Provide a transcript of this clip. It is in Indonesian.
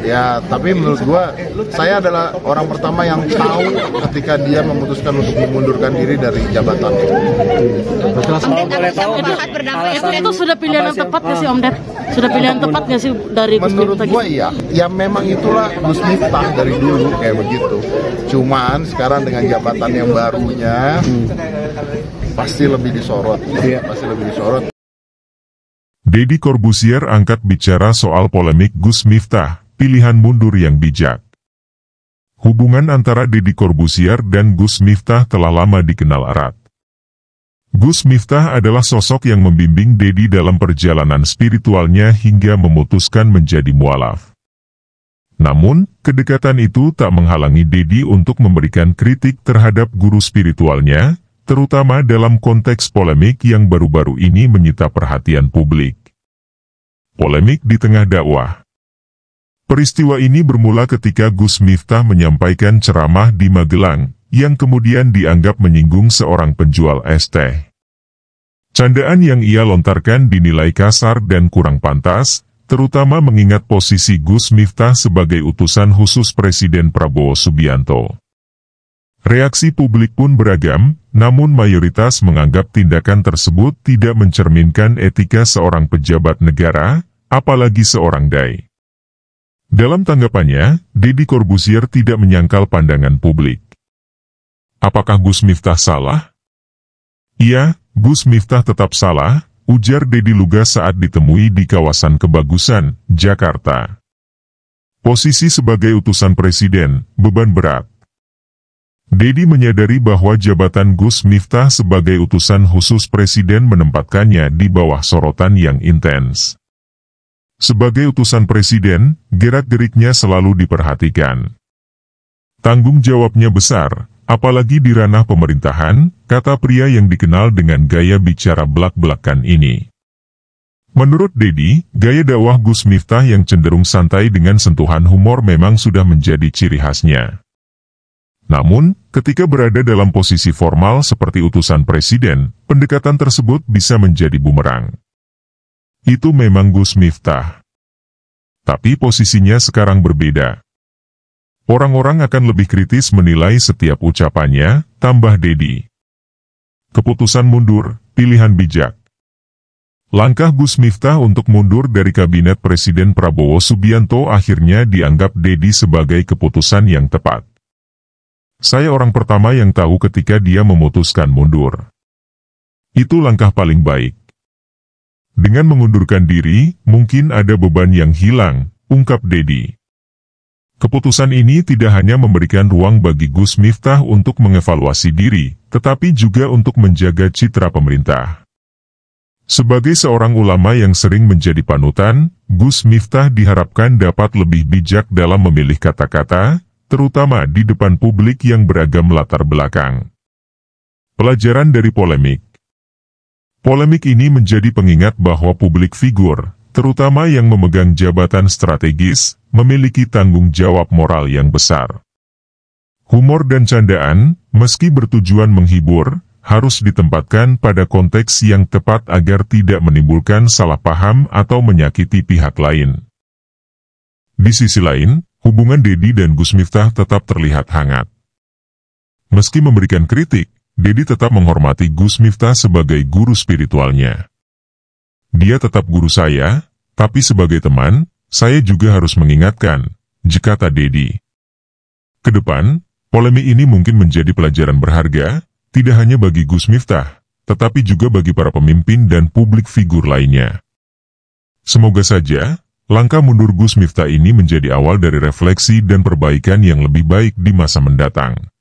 Ya, tapi menurut gua, saya adalah orang pertama yang tahu ketika dia memutuskan untuk mengundurkan diri dari jabatan. Itu sudah pilihan yang tepat nggak sih Om Ded? Sudah pilihan tepat nggak sih dari Gus Menurut Miftah? gua iya, ya memang itulah Gus Miftah dari dulu kayak begitu. Cuman sekarang dengan jabatan yang barunya, pasti lebih disorot. Pasti lebih disorot. Deddy Corbuzier angkat bicara soal polemik Gus Miftah, pilihan mundur yang bijak. Hubungan antara Deddy Corbuzier dan Gus Miftah telah lama dikenal erat. Gus Miftah adalah sosok yang membimbing Deddy dalam perjalanan spiritualnya hingga memutuskan menjadi mualaf. Namun, kedekatan itu tak menghalangi Deddy untuk memberikan kritik terhadap guru spiritualnya, terutama dalam konteks polemik yang baru-baru ini menyita perhatian publik. Polemik di tengah dakwah. Peristiwa ini bermula ketika Gus Miftah menyampaikan ceramah di Magelang, yang kemudian dianggap menyinggung seorang penjual es teh. Candaan yang ia lontarkan dinilai kasar dan kurang pantas, terutama mengingat posisi Gus Miftah sebagai utusan khusus Presiden Prabowo Subianto. Reaksi publik pun beragam, namun mayoritas menganggap tindakan tersebut tidak mencerminkan etika seorang pejabat negara, apalagi seorang dai. Dalam tanggapannya, Deddy Corbuzier tidak menyangkal pandangan publik. Apakah Gus Miftah salah? Iya, Gus Miftah tetap salah, ujar Deddy lugas saat ditemui di kawasan Kebagusan, Jakarta. Posisi sebagai utusan presiden, beban berat. Deddy menyadari bahwa jabatan Gus Miftah sebagai utusan khusus presiden menempatkannya di bawah sorotan yang intens. Sebagai utusan presiden, gerak-geriknya selalu diperhatikan. Tanggung jawabnya besar, apalagi di ranah pemerintahan, kata pria yang dikenal dengan gaya bicara belak-belakan ini. Menurut Deddy, gaya dakwah Gus Miftah yang cenderung santai dengan sentuhan humor memang sudah menjadi ciri khasnya. Namun, ketika berada dalam posisi formal seperti utusan presiden, pendekatan tersebut bisa menjadi bumerang. Itu memang Gus Miftah. Tapi posisinya sekarang berbeda. Orang-orang akan lebih kritis menilai setiap ucapannya, tambah Deddy. Keputusan mundur, pilihan bijak. Langkah Gus Miftah untuk mundur dari kabinet Presiden Prabowo Subianto akhirnya dianggap Deddy sebagai keputusan yang tepat. Saya orang pertama yang tahu ketika dia memutuskan mundur. Itu langkah paling baik. Dengan mengundurkan diri, mungkin ada beban yang hilang, ungkap Deddy. Keputusan ini tidak hanya memberikan ruang bagi Gus Miftah untuk mengevaluasi diri, tetapi juga untuk menjaga citra pemerintah. Sebagai seorang ulama yang sering menjadi panutan, Gus Miftah diharapkan dapat lebih bijak dalam memilih kata-kata, terutama di depan publik yang beragam latar belakang. Pelajaran dari polemik. Polemik ini menjadi pengingat bahwa publik figur, terutama yang memegang jabatan strategis, memiliki tanggung jawab moral yang besar. Humor dan candaan, meski bertujuan menghibur, harus ditempatkan pada konteks yang tepat agar tidak menimbulkan salah paham atau menyakiti pihak lain. Di sisi lain, hubungan Deddy dan Gus Miftah tetap terlihat hangat. Meski memberikan kritik, Deddy tetap menghormati Gus Miftah sebagai guru spiritualnya. Dia tetap guru saya, tapi sebagai teman, saya juga harus mengingatkan, kata Deddy. Kedepan, polemik ini mungkin menjadi pelajaran berharga, tidak hanya bagi Gus Miftah, tetapi juga bagi para pemimpin dan publik figur lainnya. Semoga saja, langkah mundur Gus Miftah ini menjadi awal dari refleksi dan perbaikan yang lebih baik di masa mendatang.